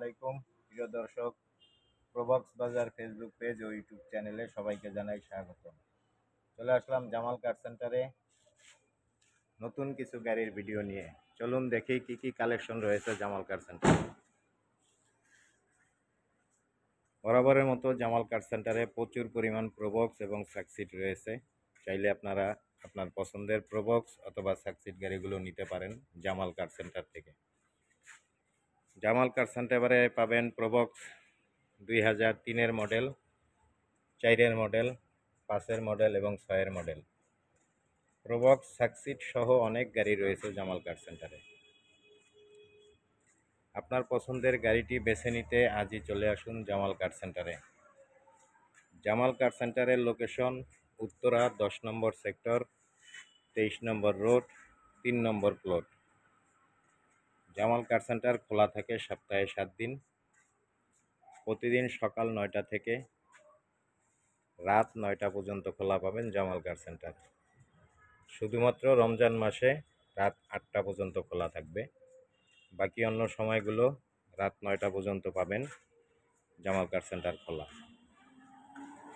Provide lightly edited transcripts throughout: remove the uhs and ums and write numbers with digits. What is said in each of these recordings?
আলাইকুম প্রিয় দর্শক, প্রবক্স বাজার ফেসবুক পেজ ও ইউটিউব চ্যানেলে সবাইকে জানাই স্বাগত। চলে আসলাম জামাল কার সেন্টারে নতুন কিছু গাড়ির ভিডিও নিয়ে। চলুন দেখি কি কি কালেকশন রয়েছে জামাল কার সেন্টারে। বরাবরের মতো জামাল কার সেন্টারে প্রচুর পরিমাণ প্রবক্স এবং সাকসিড রয়েছে। চাইলে আপনারা আপনার পছন্দের প্রবক্স অথবা সাকসিড গাড়িগুলো নিতে পারেন জামাল কার সেন্টার থেকে। জামাল কার সেন্টারে পাবেন প্রবক্স 2003-এর মডেল, 4-এর মডেল, 5-এর মডেল এবং 6-এর মডেল। প্রবক্স সাকসিড সহ অনেক গাড়ি রয়েছে জামাল কার সেন্টারে। আপনার পছন্দের গাড়িটি বেছে নিতে আজই চলে আসুন জামাল কার সেন্টারে। জামাল কার সেন্টারের লোকেশন উত্তরা 10 নম্বর সেক্টর, 23 নম্বর রোড, 3 নম্বর প্লট। জামাল কার সেন্টার খোলা থাকে সপ্তাহে 7 দিন। প্রতিদিন সকাল 9টা থেকে রাত 9টা পর্যন্ত খোলা পাবেন জামাল কার সেন্টার। শুধুমাত্র রমজান মাসে রাত 8টা পর্যন্ত খোলা থাকবে। বাকি অন্য সময়গুলো রাত 9টা পর্যন্ত পাবেন জামাল কার সেন্টার খোলা।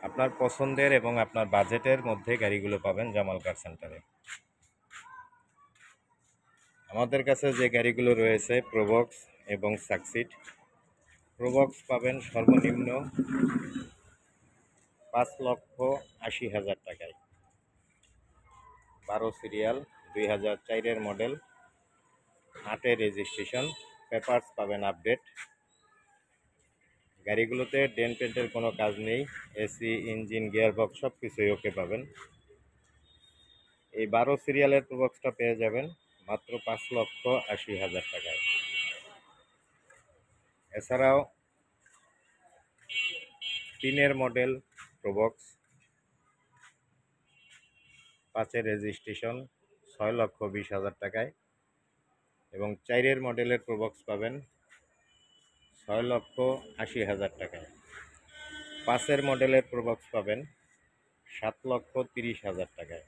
আপনার পছন্দের এবং আপনার বাজেটের মধ্যে গাড়িগুলো পাবেন জামাল কার সেন্টারে। আমাদের কাছে যে গাড়িগুলো রয়েছে প্রবক্স এবং সাকসিড। প্রবক্স পাবেন সর্বনিম্ন 5,80,000 টাকায়। 12 সিরিয়াল, 2004-এর মডেল, 8-এর রেজিস্ট্রেশন, পেপারস পাবেন আপডেট। গাড়িগুলোতে ডেন্ট পেন্টের কোনো কাজ নেই। এসি, ইঞ্জিন, গিয়ারবক্স সব কিছুই ওকে পাবেন। এই 12 সিরিয়ালের প্রবক্সটা পেয়ে যাবেন মাত্র 5,80,000 টাকায়। এছাড়াও 3-এর মডেল প্রবক্স, 5-এর রেজিস্ট্রেশন, 6,20,000 টাকায় এবং 4-এর মডেলের প্রবক্স পাবেন 6,80,000 টাকায়। 5-এর মডেলের প্রবক্স পাবেন 7,30,000 টাকায়।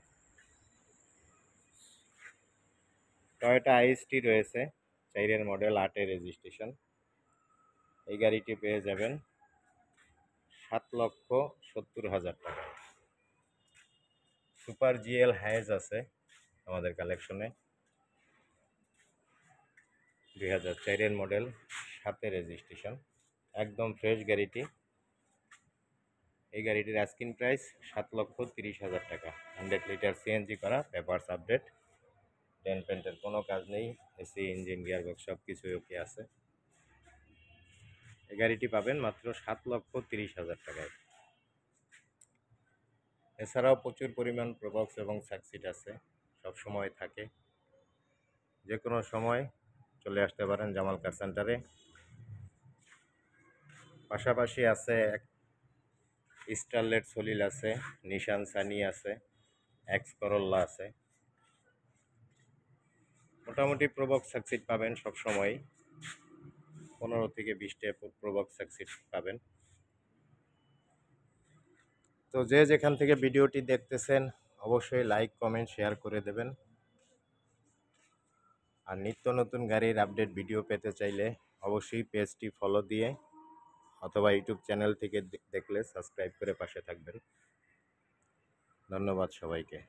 টয়োটা আইএসটি রয়েছে 4-এর মডেল, 8-এর রেজিস্ট্রেশন। এই গাড়িটি পেয়ে যাবেন 7,70,000 টাকায়। সুপার জিএল হায়েজ আছে আমাদের কালেকশনে, 2004-এর মডেল, 7-এর রেজিস্ট্রেশন, একদম ফ্রেশ গাড়িটি। এই গাড়িটির আস্কিং প্রাইস 7,30,000 টাকা। 100 লিটার সিএনজি করা, পেপারস আপডেট, ডেন্ট পেন্টের কোনো কাজ নেই। এসি, ইঞ্জিন, গিয়ারবক্স সব কিছুই ওকে আছে। এই গাড়িটি পাবেন মাত্র 7,30,000 টাকায়। এছাড়াও প্রচুর পরিমাণ প্রবক্স এবং সাকসিড আছে, সব সময় থাকে। যে কোনো সময় চলে আসতে পারেন জামাল কার সেন্টারে। পাশাপাশি আছে স্টারলেট সলিল আছে, নিশান সানি আছে, এক্স করল্লা আছে। মোটামুটি প্রবক্স সাকসিড পাবেন সব সময়, 15 থেকে 20টা প্রবক্স সাকসিড পাবেন। তো যে যেখান থেকে ভিডিওটি দেখতেছেন অবশ্যই লাইক, কমেন্ট, শেয়ার করে দেবেন। আর নিত্য নতুন গাড়ির আপডেট ভিডিও পেতে চাইলে অবশ্যই পেজটি ফলো দিয়ে অথবা ইউটিউব চ্যানেল থেকে দেখলে সাবস্ক্রাইব করে পাশে থাকবেন। ধন্যবাদ সবাইকে।